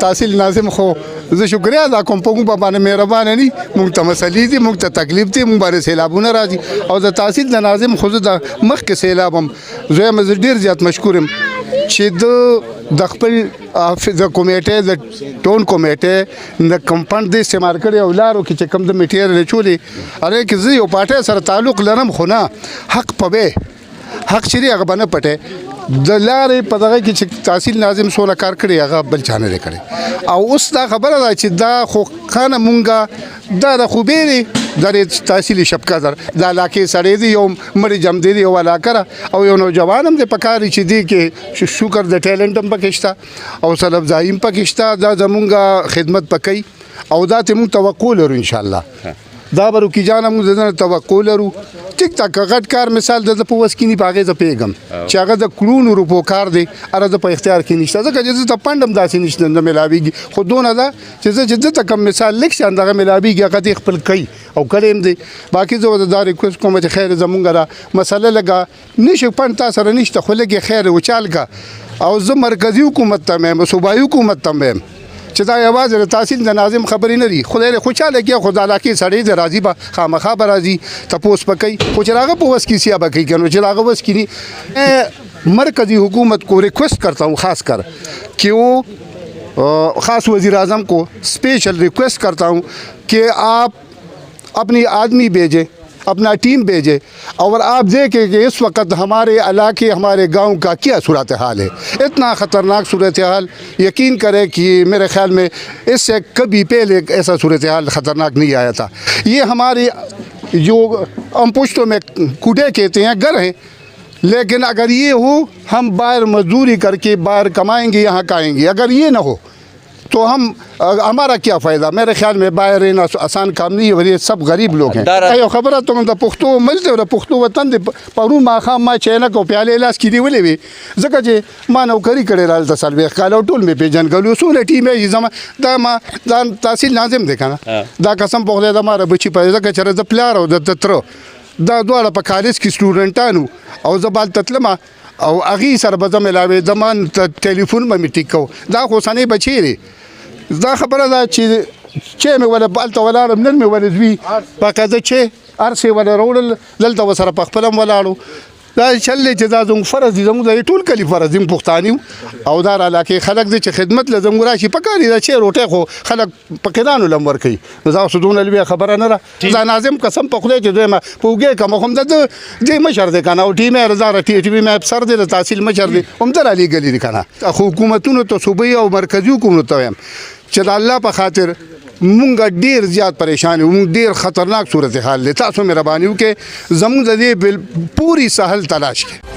تحصیل ناظم خو زه شکریا ادا کوم په موږ باندې مهربانه ني موږ ته مسلې دي موږ ته تکلیف دي موږ باندې سیلابونه راځي او د تحصیل د ناظم خو زه د مخکې سیلابم زه مې ډېر زیات مشکور یم چې د خپل د کمیټې د ټون کمیټې د کمپاوند د استعمال کړي او لارو کې چې کم د میټیریال چولې اره کې زه یو پارټي سره تعلق لرم خو نه حق پوي حق چیرې هغه باندې پټه د لارې په دغه کې چې تحصیل ناظم سونه کار کړي هغه بل چانه لري کړي او اوس دا خبره ده چې دا خو خانه مونږه دا د خوبيري د تحصیل شپکا در د علاقې سړې دی یو مړي جام دی یو علاقه او یو نوجوان هم د پکاري چې دی کې شکر د ټیلنټ هم پکښتا او سلام زایم پکښتا دا زمونږه خدمت پکې او دا ته مونږ توقع لرو ان شاء الله دا برو کی جانم زنه توقع لرو ټیک ټاک غټ کار مثال د په وسکینی باغې ز پیغام چې هغه د کلونو روپو کار دی اره د په اختیار کې نشته ځکه چې ته پندم داسې نشته نه ملاویږي خو دونه دا چې زه ته کوم مثال لیک شان دغه ملاویږي هغه خپل کوي او کلیم دی باقي زه د ریکوست کوم چې خیر زمونږ را مسله لګا نشه پند تاسو سره نشته خو لګي خیر وچال کا او زه مرکزی حکومت ته مې صوبایي حکومت ته مې چې دا یوازې د تحصیل د ناظم خبرې نه دي خدای له خوشاله کې خو د علاقې سړی د راضي به خامخا به راضي تپوس پکې خو چې هغه په وس کې سیا بکې کنو چې هغه وس کې مرکزی حکومت کو ریکویسٹ کرتا ہوں خاص کر کہ وہ خاص وزیر اعظم کو اسپیشل ریکویسٹ کرتا ہوں کہ آپ اپنی آدمی بھیجیں अपना टीम भेजे और आप देखें कि इस वक्त हमारे इलाके हमारे गांव का क्या सूरत हाल है इतना ख़तरनाक सूरत हाल यकीन करें कि मेरे ख़्याल में इससे कभी पहले ऐसा सूरत हाल ख़तरनाक नहीं आया था ये हमारे जो हम पुश्तों में कूटे कहते हैं घर हैं लेकिन अगर ये हो हम बाहर मजदूरी करके बाहर कमाएंगे यहाँ खाएंगे अगर ये ना हो तो हम हमारा क्या फ़ायदा मेरे ख्याल में बाहर रहना आसान काम नहीं है ये सब गरीब लोग हैं अयो खबर तो हम पुख्तो मिलते हो पुख्तो वतन दे परू माखा मा चैना को प्याले लास की दी बोले भी जगह जे मानव करी करे राल तसल वे कालो टोल में पे जनगलू सोने टीम है जमा दा मा दा तहसील नाजिम देखा ना दा कसम पखले दा मारा बची पे जगह चरे द प्लार हो द तत्रो दा दुआला په کالج کې سټوډنټانو او زبال تتلما او اغي سره به ملاوي زمان ټلیفون مې ټیکو دا خو سنې بچی لري دا خبره ده چې مې ولا بالته ولا نن مې ولا زوی پکې چې ارسه ولا رول دلته وسره په خپلم ولاړو دا چلې چې دا زموږ فرض دي زموږ ټول کلی فرض دي پښتاني او دا علاقې خلک دي چې خدمت لزم راشي پکاري دا چې روټه خو خلک پکېدانو لمر کوي دا سودونه لوي خبره نه را دا ناظم قسم په خله چې دوی ما پوګه کوم هم د دې مشر دي کنه او ټیم رضا ټي وي مې افسر دي د تحصیل مشر دي هم تر علي ګلی دي کنه حکومتونو ته صوبایي او مرکزی حکومت ته چې الله په خاطر مونږ ډیر زیات پریشان یو مونږ ډیر خطرناک صورت حال لته تاسو مهرباني وکړئ زموږ د دې پوری سهل تلاش کړئ